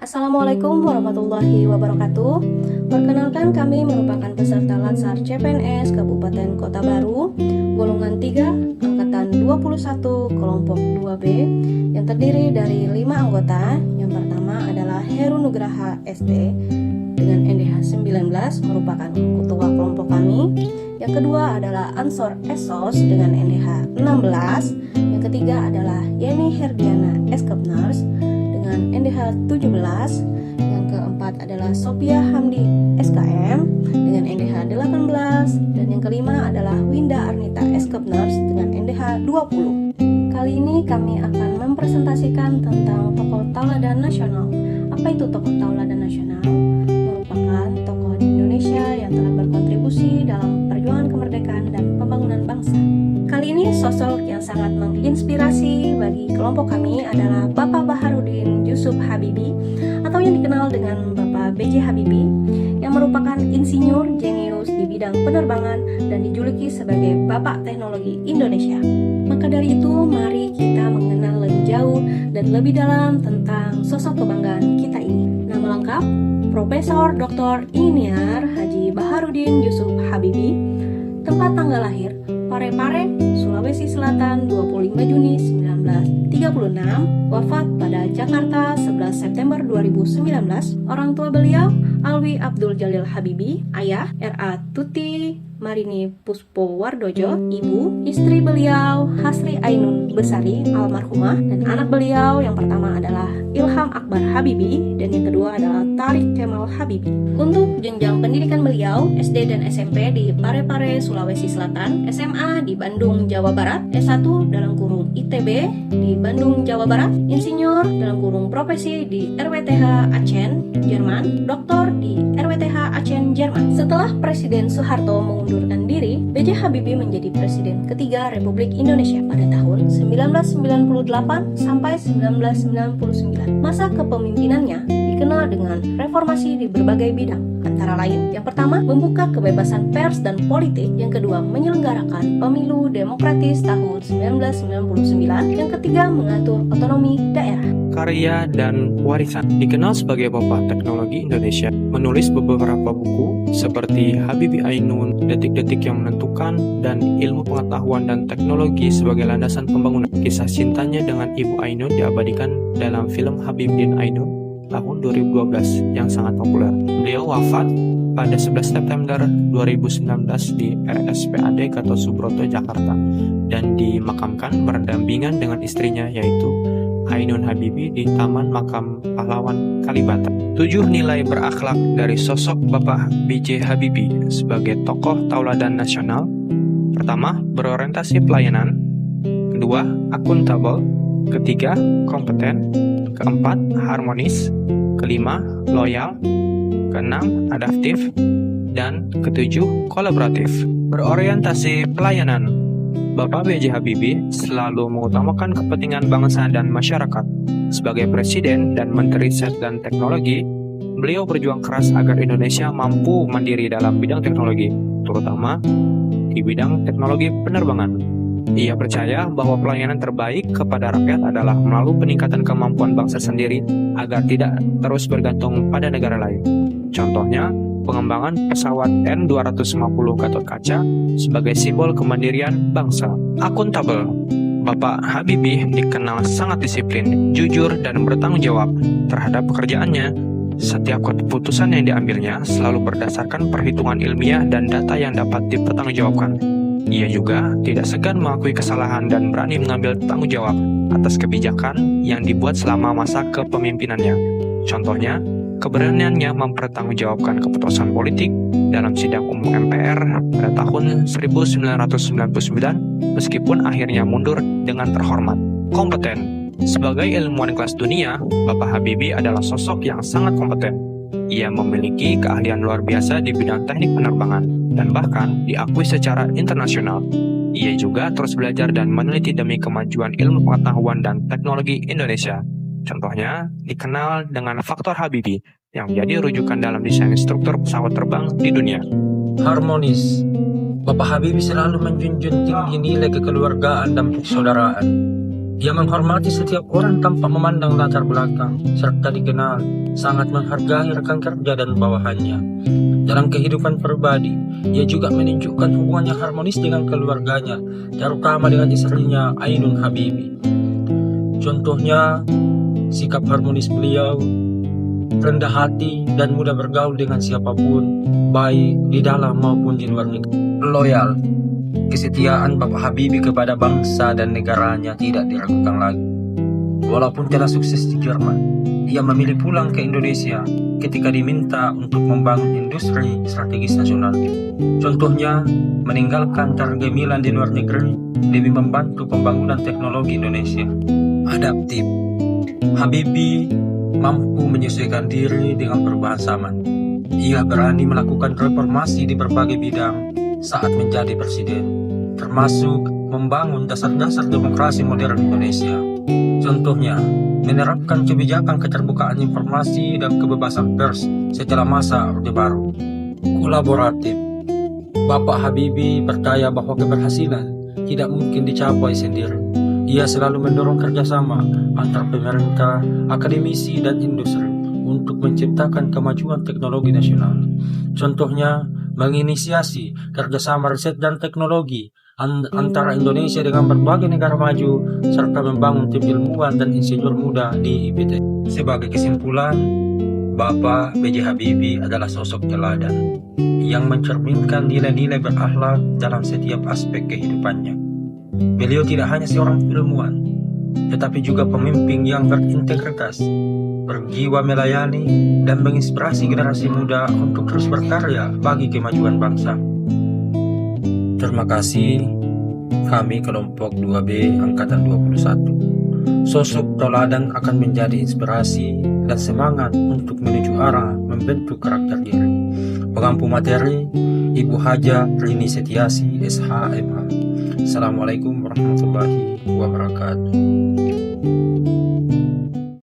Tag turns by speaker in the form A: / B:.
A: Assalamualaikum warahmatullahi wabarakatuh. Perkenalkan, kami merupakan peserta Latsar CPNS Kabupaten Kota Baru, golongan 3, angkatan 21, kelompok 2B, yang terdiri dari 5 anggota. Yang pertama adalah Heru Nugraha SD dengan NDH 19, merupakan ketua kelompok kami. Yang kedua adalah Ansor Esos dengan NDH 16. Yang ketiga adalah Yeni Herdiana Eskepners dengan NDH 17. Yang keempat adalah Sophia Hamdi SKM dengan NDH 18. Dan yang kelima adalah Winda Arnita Eskepners dengan NDH 20. Kali ini kami akan mempresentasikan tentang tokoh tauladan nasional. Apa itu tokoh tauladan nasional? Merupakan tokoh di Indonesia yang telah berkontribusi dalam perjuangan kemerdekaan dan pembangunan bangsa. Kali ini sosok yang sangat menginspirasi bagi kelompok kami adalah Bapak Baharudin Yusuf Habibie atau yang dikenal dengan Bapak B.J. Habibie, yang merupakan insinyur jenius di bidang penerbangan dan dijuluki sebagai Bapak Teknologi Indonesia. Maka dari itu, mari kita mengenal lebih jauh dan lebih dalam tentang sosok kebanggaan kita ini. Nama lengkap: Profesor Dr. Ingeniar Haji Baharudin Yusuf Habibie. Tempat tanggal lahir: Parepare, Sulawesi Selatan, 25 Juni 1936. Wafat pada Jakarta 11 September 2019. Orang tua beliau Alwi Abdul Jalil Habibie, ayah R.A. Tuti Marini Puspo Wardojo, ibu, istri beliau Hasri Ainun Besari almarhumah, dan anak beliau yang pertama adalah Ilham Akbar Habibie dan yang kedua adalah Tarik Kemal Habibie. Untuk jenjang pendidikan beliau, SD dan SMP di Parepare, Sulawesi Selatan, SMA di Bandung, Jawa Barat, S1 dalam kurung ITB di Bandung, Jawa Barat, insinyur dalam kurung profesi di RWTH Aachen, Jerman, doktor di RWTH Aachen, Jerman. Setelah Presiden Soeharto mengundurkan diri, B.J. Habibie menjadi presiden ketiga Republik Indonesia pada tahun 1998 sampai 1999. Masa kepemimpinannya dikenal dengan reformasi di berbagai bidang, antara lain yang pertama membuka kebebasan pers dan politik, yang kedua menyelenggarakan pemilu demokratis tahun 1999, yang ketiga mengatur otonomi daerah.
B: Karya dan warisan. Dikenal sebagai Bapak Teknologi Indonesia, menulis beberapa buku seperti Habibie Ainun, Detik-detik yang Menentukan, dan Ilmu Pengetahuan dan Teknologi sebagai Landasan Pembangunan. Kisah cintanya dengan Ibu Ainun diabadikan dalam film Habibie Ainun tahun 2012 yang sangat populer. Beliau wafat pada 11 September 2019 di RSPAD Gatot Subroto, Jakarta, dan dimakamkan berdampingan dengan istrinya yaitu Ainun Habibie di Taman Makam Pahlawan Kalibata. 7 nilai berakhlak dari sosok Bapak B.J. Habibie sebagai tokoh tauladan nasional. Pertama, berorientasi pelayanan. Kedua, akuntabel. Ketiga, kompeten. Keempat, harmonis. Kelima, loyal. Keenam, adaptif. Dan ketujuh, kolaboratif. Berorientasi pelayanan. Bapak B.J. Habibie selalu mengutamakan kepentingan bangsa dan masyarakat. Sebagai Presiden dan Menteri Sains dan Teknologi, beliau berjuang keras agar Indonesia mampu mandiri dalam bidang teknologi, terutama di bidang teknologi penerbangan. Ia percaya bahwa pelayanan terbaik kepada rakyat adalah melalui peningkatan kemampuan bangsa sendiri agar tidak terus bergantung pada negara lain. Contohnya, pengembangan pesawat N250 Gatot Kaca sebagai simbol kemandirian bangsa. Akuntabel. Bapak Habibie dikenal sangat disiplin, jujur, dan bertanggung jawab terhadap pekerjaannya. Setiap keputusan yang diambilnya selalu berdasarkan perhitungan ilmiah dan data yang dapat dipertanggungjawabkan. Ia juga tidak segan mengakui kesalahan dan berani mengambil tanggung jawab atas kebijakan yang dibuat selama masa kepemimpinannya. Contohnya, keberaniannya mempertanggungjawabkan keputusan politik dalam sidang umum MPR pada tahun 1999 meskipun akhirnya mundur dengan terhormat. Kompeten. Sebagai ilmuwan kelas dunia, Bapak Habibie adalah sosok yang sangat kompeten. Ia memiliki keahlian luar biasa di bidang teknik penerbangan dan bahkan diakui secara internasional. Ia juga terus belajar dan meneliti demi kemajuan ilmu pengetahuan dan teknologi Indonesia. Contohnya, dikenal dengan faktor Habibie yang menjadi rujukan dalam desain struktur pesawat terbang di dunia.
C: Harmonis. Bapak Habibie selalu menjunjung tinggi nilai kekeluargaan dan persaudaraan. Ia menghormati setiap orang tanpa memandang latar belakang, serta dikenal sangat menghargai rekan kerja dan bawahannya. Dalam kehidupan pribadi, ia juga menunjukkan hubungan yang harmonis dengan keluarganya, terutama dengan istrinya Ainun Habibi. Contohnya, sikap harmonis beliau, rendah hati dan mudah bergaul dengan siapapun, baik di dalam maupun di luar negeri. Loyal, kesetiaan Bapak Habibie kepada bangsa dan negaranya tidak diragukan lagi. Walaupun telah sukses di Jerman, ia memilih pulang ke Indonesia ketika diminta untuk membangun industri strategis nasional. Contohnya, meninggalkan tergemilan di luar negeri demi membantu pembangunan teknologi Indonesia. Adaptif, Habibie mampu menyesuaikan diri dengan perubahan zaman. Ia berani melakukan reformasi di berbagai bidang saat menjadi presiden, termasuk membangun dasar-dasar demokrasi modern Indonesia. Contohnya, menerapkan kebijakan keterbukaan informasi dan kebebasan pers setelah masa Orde Baru. Kolaboratif, Bapak Habibie percaya bahwa keberhasilan tidak mungkin dicapai sendiri. Ia selalu mendorong kerjasama antar pemerintah, akademisi, dan industri untuk menciptakan kemajuan teknologi nasional. Contohnya, menginisiasi kerjasama riset dan teknologi antara Indonesia dengan berbagai negara maju, serta membangun tim ilmuwan dan insinyur muda di IPT. Sebagai kesimpulan, Bapak B.J. Habibie adalah sosok teladan yang mencerminkan nilai-nilai berakhlak dalam setiap aspek kehidupannya. Beliau tidak hanya seorang ilmuwan, tetapi juga pemimpin yang berintegritas, berjiwa melayani, dan menginspirasi generasi muda untuk terus berkarya bagi kemajuan bangsa. Terima kasih, kami kelompok 2B Angkatan 21. Sosok teladan akan menjadi inspirasi dan semangat untuk menuju arah membentuk karakter diri. Pengampu materi, Ibu Haja Rini Setiasi, SH, MA. Assalamualaikum warahmatullahi wabarakatuh.